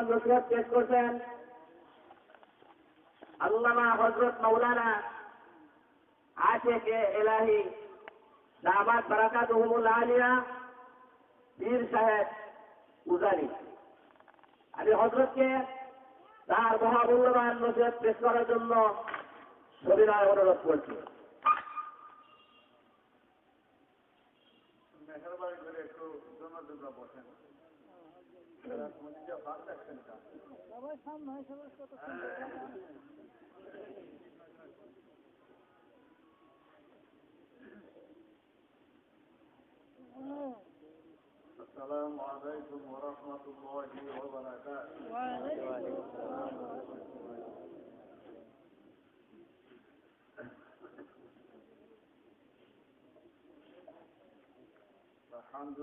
নসিহত পেশ করছেন আল্লামা হযরত মাওলানা আশিকে ইলাহি দামাত বারাকাতুহুল আলিয়া পীর সাহেব উজানি। আমি হযরতকে তার মহামূল্যবান নসিহত পেশ করার জন্য সবিনয় অনুরোধ করছি। মেহরবানি করে একটু জনদুর্গা বসেন। السلام عليكم ورحمة الله وبركاته. الحمد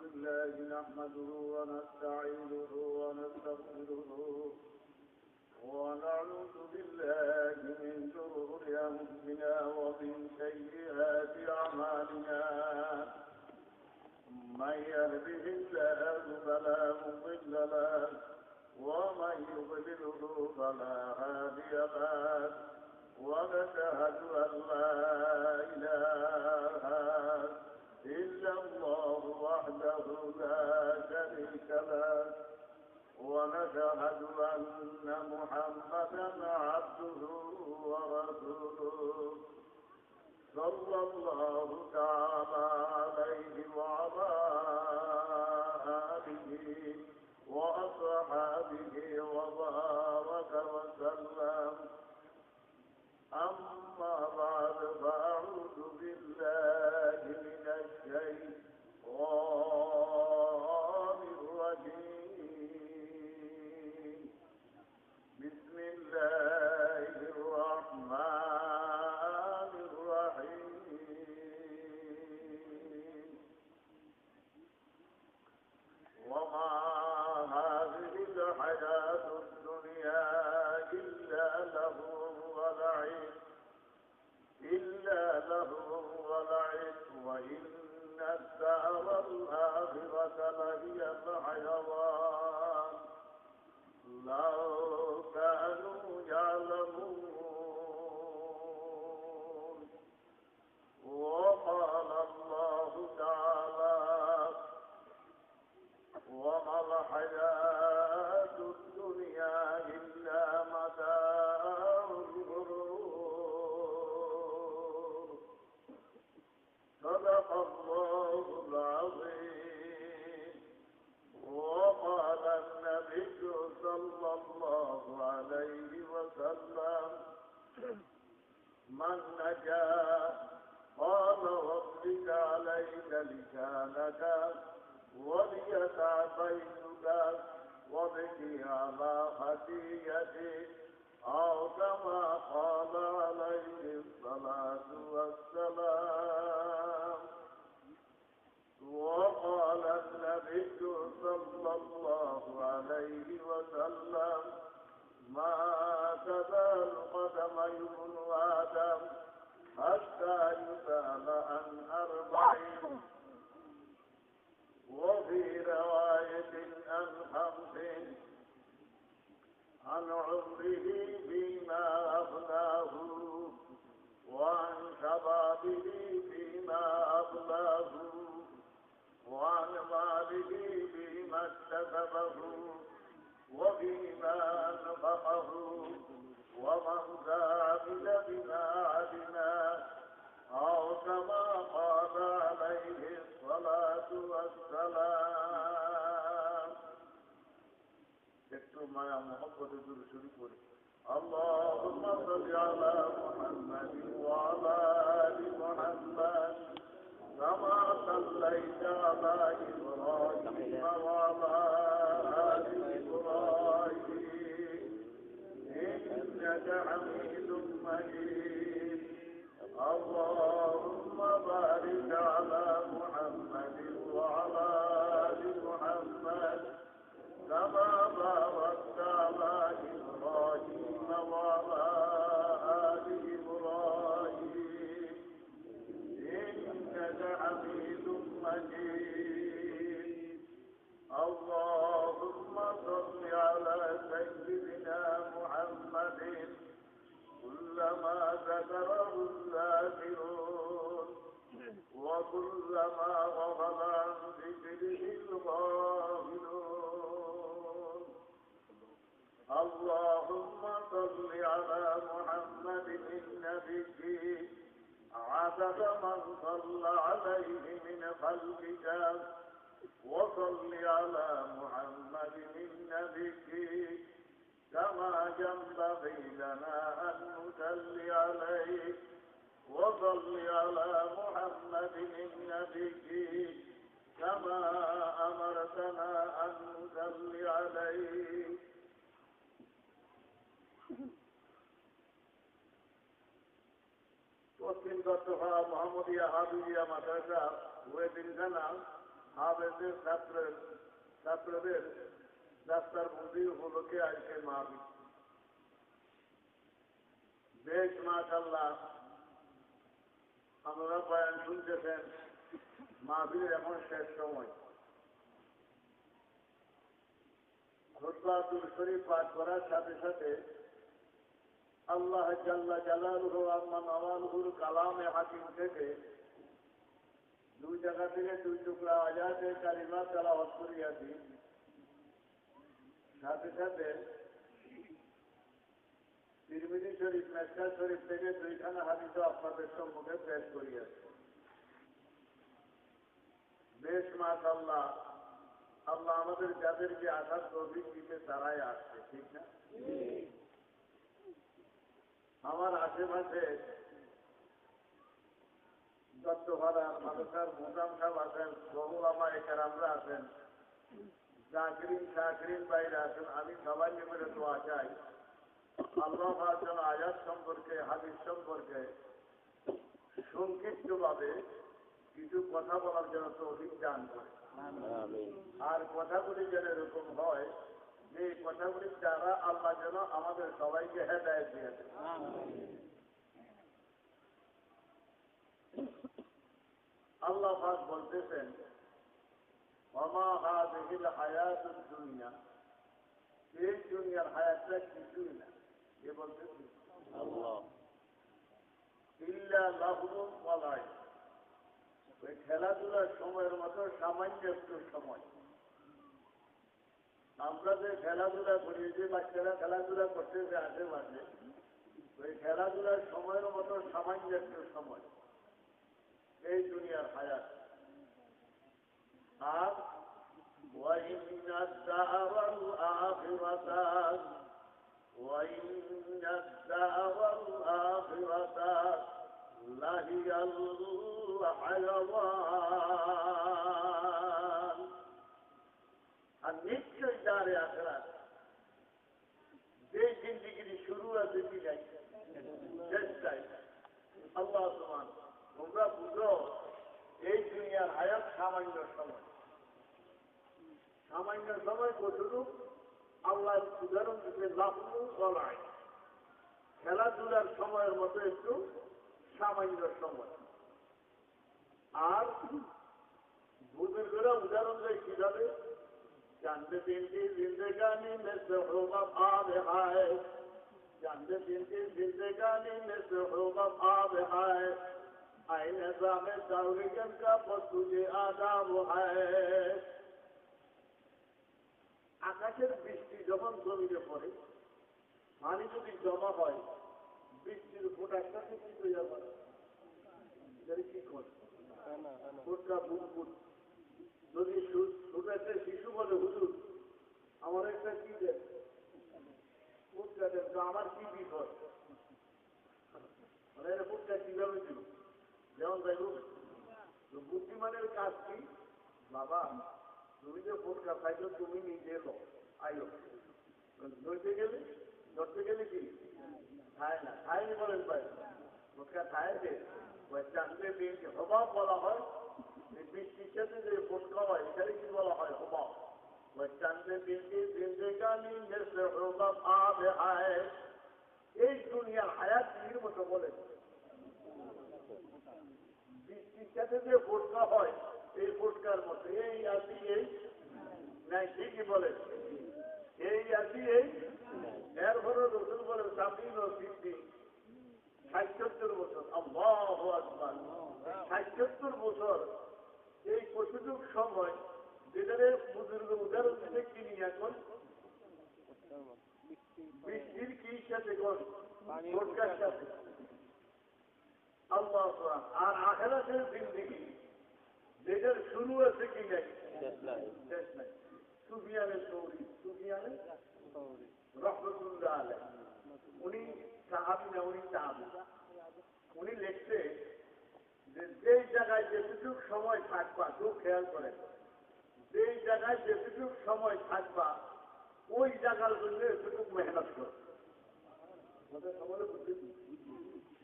لله نحمده ونستعينه ونستغفره ونعوذ بالله من شرور أنفسنا ومن سيئات أعمالنا. من يهده الله فلا مضل له ومن يضلله فلا هادي له. ونشهد أن لا إله إلا الله وحده لا شريك له. ونشهد أن محمدا عبده ورسوله صلى الله تعالى عليه وعلى آله وأصحابه وبارك وسلم. أما بعد فأعوذ بالله من الشيطان الرجيم. بسم الله الرحمن الرحيم. وما هذه الحياة الدنيا إلا لهو ولعب وإن الدار الآخرة لهي الحيوان لو كانوا يعلمون. وقال الله تعالى وما الحياة الدنيا إلا متاع الغرور. صدق الله العظيم. وقال النبي صلى الله عليه وسلم من نجا قال ربك عليك لسانك وليسع بيتك وابكي على خطيئتك أو كما قال عليه الصلاة والسلام. وقال النبي صلى الله عليه وسلم ما تزال قدم ابن آدم حتى يسأل عن 40 وفي رواية عن 5 عن عمره فيما أفناه وعن شبابه فيما أبلاه وعن ماله فيما اكتسبه وفيما أنفقه ومن عمل بما علم أو كما قال عليه الصلاة والسلام. একটু মায়া মহব্বতে দূর শুরু করে اللهم صل على محمد وعلى آل محمد كما صليت على إبراهيم وعلى آل إبراهيم إنك حميد مجيد. اللهم بارك على محمد وعلى آل محمد كما باركت على إبراهيم وعلى آل إبراهيم إنك حميد مجيد. الله سيدنا محمد كلما ذكره الذاكرون وكلما غفل عن ذكره الغافلون اللهم صل على محمد النبي عدد من صلى عليه من خلقك وصل على محمد النبي كما ينبغي لنا أن نصلي عليه وصل على محمد النبي كما أمرتنا أن نصلي عليه পশ্চিম দত্তভা মোহাম্মদিয়া হাবিবিয়া মাদ্রাসা ওয়েদিনখানা হাবেদের ছাত্রদের রাস্তার মধ্যে উপলক্ষে আজকে মাহফিল বেশ মাশাআল্লাহ আমরা বয়ান শুনতেছেন মাহফিলের এখন শেষ সময় খুতবাতুল শরীফ পাঠ করার সাথে সাথে আল্লাহ জাল্লা জালালুহু আম্মা নওয়ালুহুর কালামে হাকিম থেকে দুই জায়গা থেকে দুই টুকরা আয়াতে কারিমা তেলাওয়াত করিয়াছি সাথে সাথে তিরমিজি শরীফ মেশকাত শরীফ থেকে দুইখানা হাদিসও আপনাদের সম্মুখে পেশ করিয়াছি বেশ মাশাআল্লাহ আল্লাহ আমাদের যাদেরকে আসার তৌফিক দিতে তারাই আসছে ঠিক না আমার আশেপাশে দত্তভাড়া মাদ্রাসার মোকাম সাহেব আছেন বহু আমায় কেরামরা আছেন জাকিরিন বাইরে আছেন আমি সবাইকে মিলে দোয়া চাই আল্লাহ যেন আয়াত সম্পর্কে হাদিস সম্পর্কে সংক্ষিপ্তভাবে কিছু কথা বলার জন্য তৌফিক দান করে আর কথাগুলি যেন এরকম হয় যে কথাগুলির দ্বারা আল্লাহ যেন আমাদের সবাইকে হেদায়েত দিয়ে দেন আল্লাহ পাক বলতেছেন ওমা হাযিহিল হায়াতুদ দুনিয়া এই দুনিয়ার হায়াতটা কিছুই না কে বলতেছে আল্লাহ ইল্লা লাহবুন ওয়া লাইব ওই খেলাধুলার সময়ের মতো সামান্য একটু সময় আমরা যে খেলাধুলা করি যে বাচ্চারা খেলাধুলা করতেছে আশেপাশে ওই খেলাধুলার সময়ের মতো সামান্য একটু সময় এই দুনিয়ার হায়াত আর وإن الدار الآخرة لهي الحيوان আর নিশ্চয় দাঁড়ে আখেরাত যে জিন্দিগির শুরু আছে কি নাই শেষটাই আল্লাহ সুবহান তোমরা বুঝো এই দুনিয়ার হায়াত সামান্য সময় কতটুকু আল্লাহ উদাহরণ দিতে লাফু গলায় খেলাধুলার সময়ের মতো একটু সামান্য সময় আর বুজুর্গরা উদাহরণ দেয় কিভাবে জানতে দিনটি জিন্দেগানি মেসে হোগা আবে হায় জানতে দিনটি জিন্দেগানি মেসে হোগা আবে হায় আই নিজামে তাওহীদ কা তুঝে আদাব হায় আকাশের বৃষ্টি যখন জমিতে পড়ে পানি যদি জমা হয় বৃষ্টির ফোঁটার সাথে কি হয়ে যাবে কি করে ফোঁটা বুটবুট যদি ছোট একটা শিশু বলে হুজুর আমার একটা কি দেন ফুটটা দেন তো আমার কি বিপদ মানে ফুটটা কিভাবে দিল যেমন দেখুন বুদ্ধিমানের কাজ কি বাবা তুমি যে ফুটটা পাইছো তুমি নিজে লো আইলো ধরতে গেলে কি খায় না খায়নি বলেন ভাই ফুটকা খায়ছে চাকরি দিনকে হবাব বলা হয় বৃষ্টির সাথে যে ফুটকা হয় এটাকে কি বলা হয় হবাব চাকরি দিনকে জিন্দেগানি মেসে হবাব আবে হায় এই দুনিয়ার হায়াত নির মতো বলে বৃষ্টির সাথে যে ফুটকা হয় এই ফুটকার মতো এই আসি এই নাই ঠিকই বলে এই আসি এই এরপরে রসুল বলেন সাবিন ও সিদ্ধি ৭৭ বছর আল্লাহু আকবার ৭৭ বছর এই কতটুক সময় যেখানে বুজুর্গ উদাহরণ দিতে কিনি এখন বৃষ্টির কি সাথে বোটকার সাথে আল্লাহ আর আখেরাতের জিন্দিগি যেটার শুরু আছে কি নাই শেষ নাই সুফিয়ানের সৌরি সুফিয়ানের রহমতুল্লাহ আলাইহ উনি সাহাবী না উনি তাহাবী উনি লিখছে যে যেই জায়গায় যেটুক সময় থাকবা খুব খেয়াল করেন যেই জায়গায় যেটুক সময় থাকবা ওই জায়গার জন্য এতটুকু মেহনত করো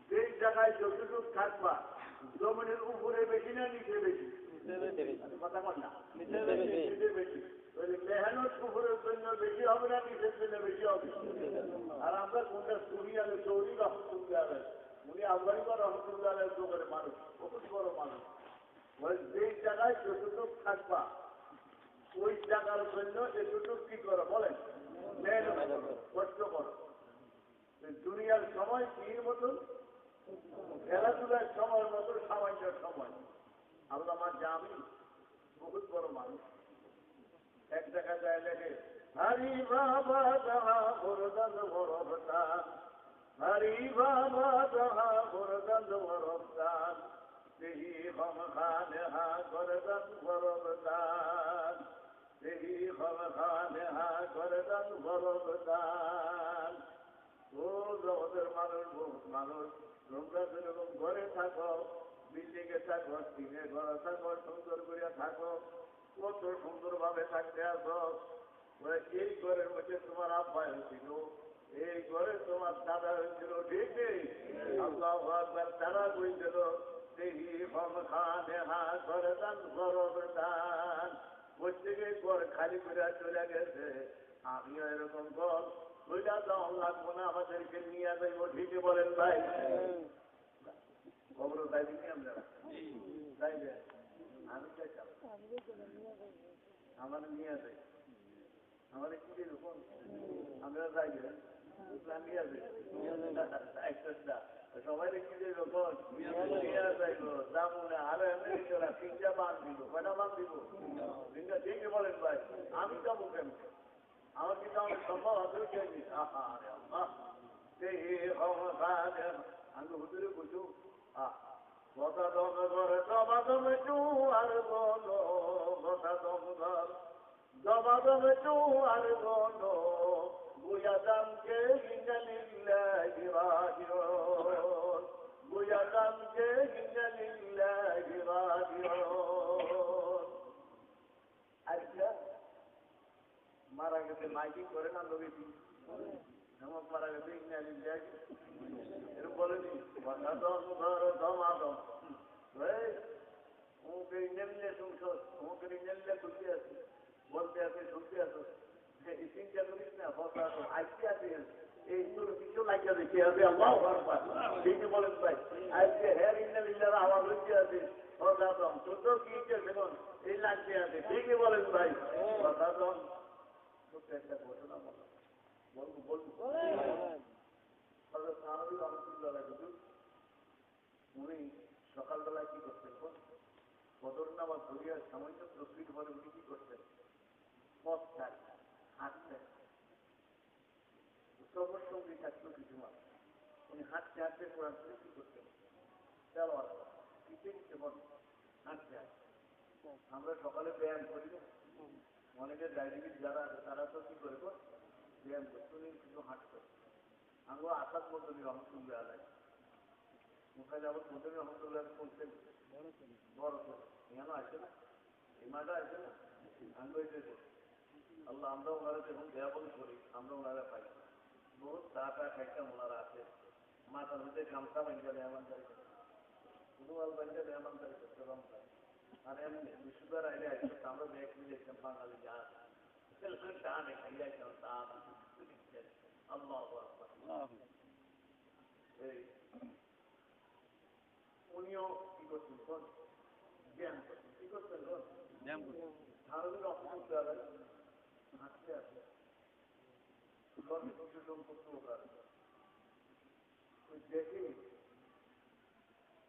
যেই জায়গায় যতটুক থাকবা জমিনের উপরে বেশি না নিচে বেশি কথা বল না নিচে বেশি মেহনত উপরের জন্য বেশি হবে না নিচের জন্য বেশি হবে আর আমরা কোনটা সুরিয়ালে চৌরি রহমতুল্লাহ উনি আফগানিকা রহমতুল্লাহ যুগের মানুষ বহুত বড় মানুষ যেই জায়গায় যতটুক থাকবা ওই জায়গার জন্য এতটুক কি করো বলেন মেহনত কষ্ট করো দুনিয়ার সময় কির মতন খেলাধুলার সময়ের মতো সামান্য সময় আল্লামা জামি বহুত বড় মানুষ এক দেখা যায় লেগে হরি বাবা যাহা বরদান বরদান হরি বাবা যাহা বরদান বরদান সেই হম খান হা বরদান বরদান সেই হম খান হা বরদান বরদান ও জগতের মানুষ বহুত মানুষ তোমরা যেরকম ঘরে থাকো বিল্ডিং এ থাকো টিনের ঘরে থাকো সুন্দর করে থাকো কত সুন্দর ভাবে থাকতে আসো এই ঘরের মধ্যে তোমার আব্বা হয়েছিল এই ঘরে তোমার দাদা হয়েছিল ঠিক নেই আল্লাহ একবার তারা বইছিল সেই হম খানে হা ঘরে দান গরব দান প্রত্যেকে ঘর খালি করে চলে গেছে আমিও এরকম ঘর ওইটা দাও লাগবো না আমাদেরকে নিয়ে যাইব ঠিকই বলেন ভাই খবর যাইবি নি আমরা যাইবে আমি চাইতাম আমার নিয়ে যাই আমার কি এরকম আমরা যাইবে নিয়ে যাই সবাই কি যে রকম নিয়ে যাইব যাবো না আরো এমনি তিনটা বান দিব কয়টা বান দিব তিনটা ঠিকই বলেন ভাই আমি যাবো কেন আমার কিন্তু আমার সম্ভব হবে আমি হুজুরে বুঝু কথা দম ঘর দবা দমে চু আর বলো কথা দম ঘর দবা দমে চু আর বলো বুয়া দামকে হিঙ্গালিল্লাহি রাজিউন বুয়া দামকে হিঙ্গালিল্লাহি রাজিউন আচ্ছা মারা গেছে মাইকিং করে না নবীজি এমন মারা গেছে এরকম বলেনি ঘর দমাদম অমুকে ইঞ্জিনিয়ারে শুনছ অমুকে ইঞ্জিনিয়ারে খুশি আছে বলতে আছে শুনতে আছো এই চিন্তা করিস না হতা আজকে আছে এই তোর কিছু লাগিয়ে দেখে হবে আল্লাহ ঠিকই বলেন ভাই আজকে হেয়ার ইঞ্জিনিয়ার আওয়াজ হচ্ছে আছে হতাদম তোর কি ইচ্ছে দেখুন এই লাগতে আছে ঠিকই বলেন ভাই হতাদম একটা ঘটনা বলবো উনি সকালবেলায় কি করতেন বদর নামাজ ধরিয়া সামান্য প্রস্তুত বলে উনি কি করতেন পথ চাই হাঁটতেন সবর সঙ্গে থাকতো কিছু মানুষ উনি হাঁটতে হাঁটতে কোরআন কি করতেন চলো পিছিয়ে নিতে বল হাঁটতে হাঁটতে আমরা সকালে ব্যায়াম করি না অনেকে ডায়াবেটিস যারা আছে তারা তো কি করে ব্যায়াম করতে উনি কিন্তু হাঁটতো আমরা আসাদ মন্ডলী রহমতুল্লাহ আলাই মুখায় আবার মন্ডলী রহমতুল্লাহ বলছেন বড় করে এখানে আসে না ইমাটা আসে না আমি আল্লাহ আমরা ওনারা যখন ব্যায়াম করি আমরা ওনারা পাই বহুত টাকা একটা ওনারা আছে মাথার মধ্যে গামছা বানিয়ে ব্যায়ামানকারী শুধুমাল বানিয়ে ব্যায়ামানকারী করতে পারে আর এমনি বিশুদ্ধর আইলে আসলে আমরা ব্যাগ নিয়ে যেতাম বাঙালি যা টানে খাইয়াছিলাম তা আল্লাহ উনিও কি করছেন জ্ঞান করছেন কি করছেন হাঁটতে আসে দেখি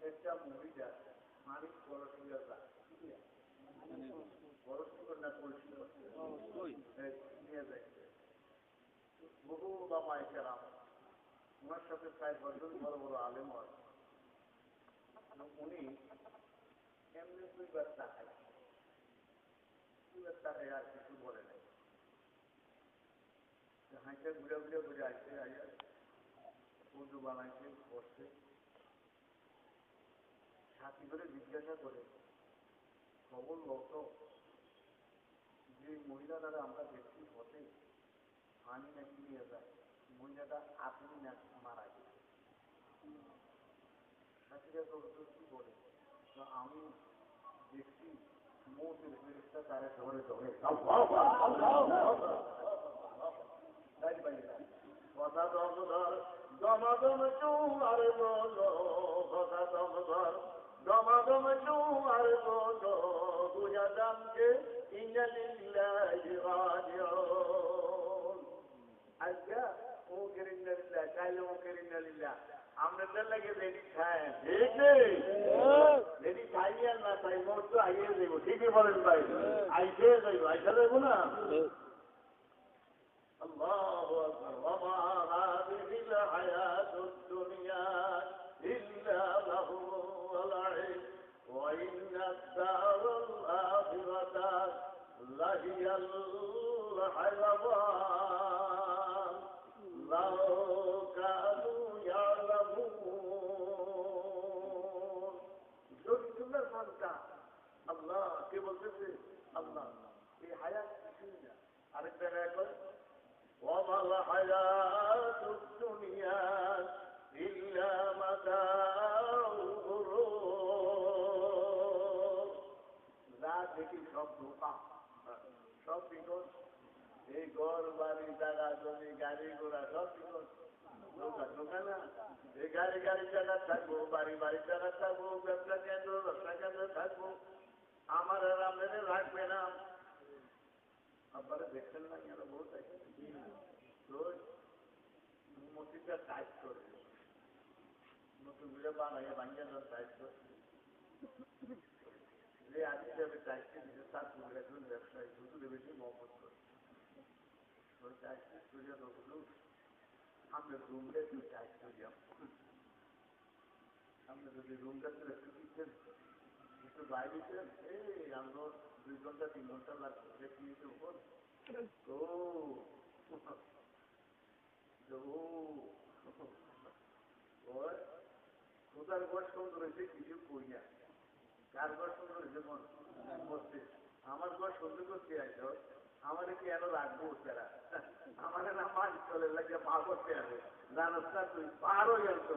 একটা মহিলা মানিক পড়াশোনা পড়াশোনা না পরিষ্কার নিয়ে যায় বহু বাবা একেরাম ওনার সাথে প্রায় 10 জন বড় বড় আলেম আছে উনি এমনি 2 বার টাকায় আর কিছু বলে নাই হাঁটে ঘুরে ঘুরে ঘুরে আসছে বন্ধু বানাইছে বসছে সাথী করে জিজ্ঞাসা করে খবর লোক যে মহিলা দ্বারা আমরা দেখছি হতে পানি নাকি নিয়ে যায় মহিলাটা আপনি না মারা গেছে সাথীরা তো কি বলে আমি দেখছি মৌতের ফেরেশতা তারে ধরে ধরে কথা দম ধর দমাদম চুয়ার বলো কথা দম ধর দমাদম চুয়ার বলো বুঝা দামকে ইন্নালিল্লাহি রাজিউন আজকে ও কেরিন্নালিল্লাহ কাইলে ও কেরিন্নালিল্লাহ আমরা তো লাগে রেডি খাই ঠিক নেই রেডি খাই আর না তাই মোট তো আইয়ে যাইব ঠিকই বলেন ভাই আইসে যাইব আইসা যাইব না الله أكبر وما هذه الحياة الدنيا إلا له ولعب وإن الدار الآخرة لهي الحيوان لو كانوا يعلمون যদি তোমরা জানতা আল্লাহ কে বলতেছে আল্লাহ এই হায়াত কিছুই না আরেক জায়গায় করে وما الحياة الدنيا إلا متاع الغرور যা দেখি সব ধোঁকা সব বিপদ এই ঘর বাড়ি জায়গা জমি গাড়ি ঘোড়া সব বিপদ ধোঁকা না এই গাড়ি জায়গা থাকবো বাড়ি জায়গা থাকবো ব্যবসা কেন্দ্র থাকবো আমার রামের রাখবে না আপনারা দেখছেন না কেন বহুত আছে মসজিদটা টাইট করে নতুন করে বানাইয়া বানিয়ে টাইট করে যে আজ হিসাবে টাইটকে দিতে তার পুরো একজন ব্যবসায়ী হুজুরে বেশি মহব্বত করে ওই টাইটকে তুলে তো হুজুর আমরা রুমটা একটু টাইট করিয়াম আপনি যদি রুমটা একটু দিচ্ছেন একটু বাইরে দিচ্ছেন এই আমরা 2 ঘন্টা 3 ঘন্টা লাগবে কি উপর কোথার ঘর সুন্দর হয়েছে কিছু করি না কার ঘর সুন্দর হয়েছে বসতে আমার ঘর সুন্দর করতে আসো আমার কি এত রাখবো তারা আমার না মাছ চলে লাগে পা করতে আসে জানোস না তুই পারো জানতো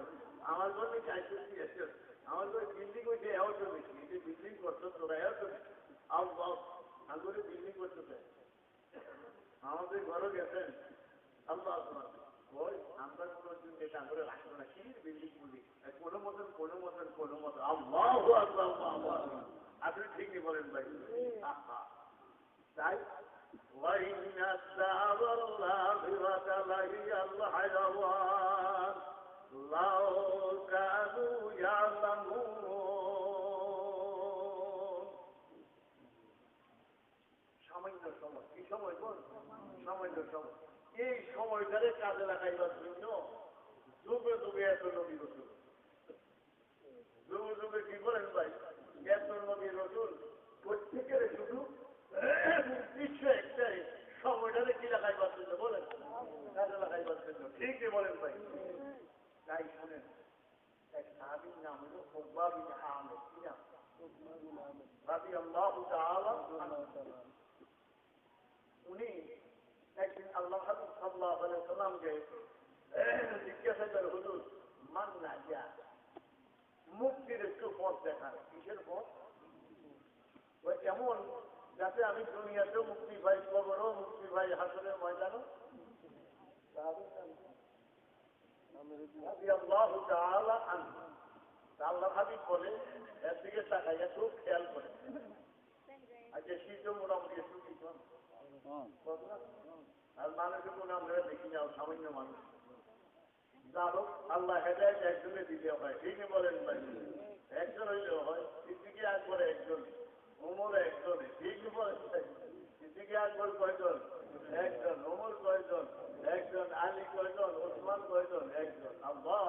আমার ঘর নাকি আইসি আসে আমার ঘরে বিল্ডিং হয়েছে এও তো বেশি এই বিল্ডিং করছো তোরা এও তো আমার বিল্ডিং করতে চাই আমাদের ঘরও গেছেন আল্লাহ ওই আমরা কোনোদিন যেটা করে রাখবো না কি বিল্ডিং বুঝি কোনো মতন আল্লাহু আকবার আপনি ঠিকই বলেন ভাই তাই وإن الدار الآخرة لهي الحيوان لو كانوا يعلمون সামান্য সময় কি সময় বল সামান্য সময় এই সময়টারে কাজে লাগাইবার জন্য যুগে যুগে এত নবী রসুল যুগে যুগে কি করেন ভাই এত নবী রসুল প্রত্যেকের শুধু নির্দিষ্ট একটাই সময়টারে কি লাগাইবার জন্য বলেন কাজে লাগাইবার জন্য ঠিকই বলেন ভাই তাই শুনেন এক সাহাবীর নাম হলো উকবা বিন আমির কি নাম রাদিয়াল্লাহু তাআলা উনি একদিন আল্লাহ হাবিব সাল্লাল্লাহু আলাইহি ওয়াসাল্লামকে জিজ্ঞাসা করে হুজুর মান নাজা মুক্তির একটু পথ দেখান কিসের পথ ওই এমন যাতে আমি দুনিয়াতেও মুক্তি পাই কবরও মুক্তি পাই হাসরের ময়দানও রাদিয়াল্লাহু তাআলা আনহু আল্লাহ হাবিব বলে এর দিকে তাকাইয়া খুব খেয়াল করে আচ্ছা শীত মোটামুটি একটু কি আর মানুষের কোনো আমরা দেখি না, সামান্য মানুষ। যা হোক, আল্লাহ হেদায়েত একজনে দিতে হয়, ঠিকই বলেন ভাই। একজন হইলেও হয়, সিদ্দিকে আকবর একজন, ওমর একজন, ঠিকই বলেন ভাই। সিদ্দিকে আকবর কয়জন? একজন। ওমর কয়জন? একজন। আলী কয়জন? ওসমান কয়জন? একজন। আল্লাহ,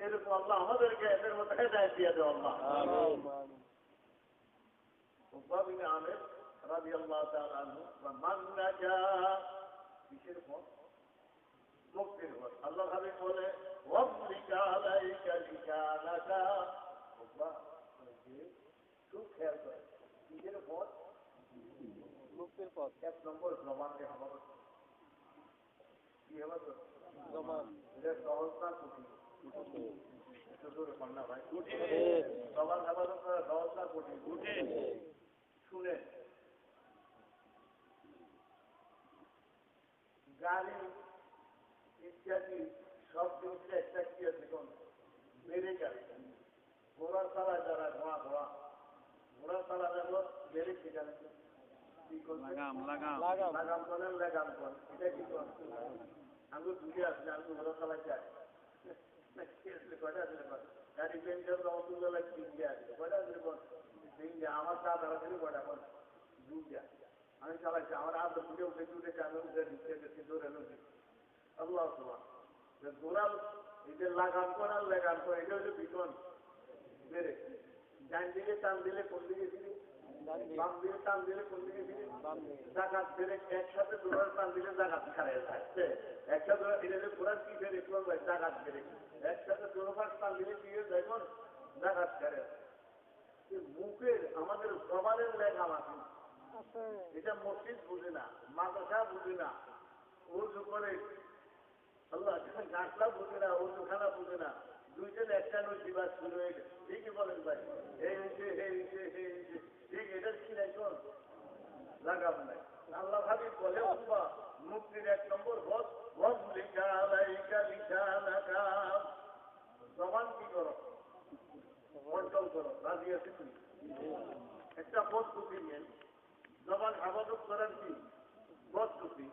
এরকম আল্লাহ আমাদেরকে এদের মধ্যে হেদায়েত দিয়ে দেয় আল্লাহ। উকবা বিন আমির রাদিয়াল্লাহু তাআলা আনহু, মান নাজা, কিসের পর? মুক্তির পর। আল্লাহ হাবিব বলে, ওয়াবলিকা আলাইকা লিকানাকা, উকবা খুব খেয়াল করে, কিসের পর? মুক্তির পর। এক নম্বর জবানকে হেফাজত, কি হেফাজত? জবান। এটা সহজ না কঠিন? একটু জোরে কর না ভাই। জবান হেফাজত করা সহজ না কঠিন? শুনে, গাড়ি ইত্যাদি সব জিনিসের একটা কি আছে কোন ব্রেক আছে। ঘোড়া চালা যারা, ঘোড়া চালা যাবো ব্রেক সেখানে লাগাম করেন, লাগাম করেন, এটা কি করেন? আমি বুঝে আসলে আমি ঘোড়া চালা যাই কয়টা আসলে গাড়ি প্লেন যাবো রহমতুল্লাহ তিনটে আসলে কয়টা আসলে তিনটে। আমার চা তাড়াতাড়ি কয়টা কর দুটা। আমি চালাচ্ছি, আমার আব্বা দুটো উঠেছে, আমি উঠে ঢুকতে গেছি, দৌড়ে নদী। আল্লাহ ঘোড়াল এই যে লাগাম করার লাগাম করে, এটা হচ্ছে বিকন বেড়ে। ডান দিকে টান দিলে কোন দিকে ফিরি, বাম দিকে টান দিলে কোন দিকে ফিরি, জাগাত বেড়ে একসাথে ঘোড়ার টান দিলে জাগাত ছাড়ে থাকছে। একসাথে এটা ঘোড়ার কি ফেরে ভাই, জাগাত বেড়ে একসাথে দোনোবার টান দিলে কি হয়ে যায়, জাগাত ছাড়ে। মুখের আমাদের সবারের লেখা আছে, এটা মসজিদ বুঝে না, মাদ্রাসা বুঝে না, উজু করে আল্লাহ গাছটা বুঝে না, উজুখানা বুঝে না, দুইজন একটা নদীবাদ শুরু হয়ে গেছে। ঠিকই বলেন ভাই, এই হয়েছে, ঠিক এটার কি নাই কোন লাগাম নাই। আল্লাহ ভাবি বলে মুক্তির এক নম্বর হজ, হজ লিখা লাইকা লিখা লাগাম। জবান কি করো? কন্ট্রোল করো। রাজি আছে তুমি? একটা পদ্ধতি নেন, জবান হেফাজত করার কি পদ্ধতি।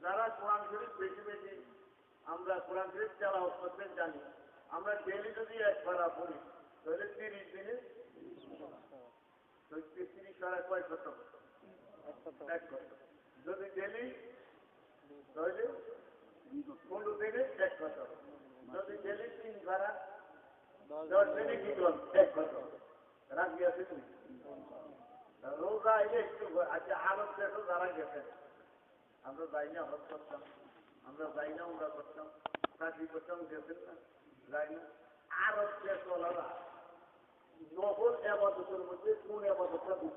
যারা কোরআন শরীফ বেশি বেশি আমরা কোরআন শরীফ তেলাওয়াত করতে জানি, আমরা ডেইলি যদি একবার পড়ি তাহলে 30 দিনে 30 পারা কয় খতম? এক খতম। যদি ডেইলি তাহলে 15 দিনে এক খতম। যদি ডেইলি 3 পারা 10 দিনে কি করুন? এক খতম। রাজি আছে তুমি? রোজা এলে একটু, আচ্ছা আরব দেশও যারা গেছেন, আমরা যাই না হজ করতাম, আমরা যাই না আমরা করতাম, চাকরি করতাম, গেছেন না, যাই না। আরব দেশ ওলারা নফল আবাদতের মধ্যে কোন আবাদতটা বেশি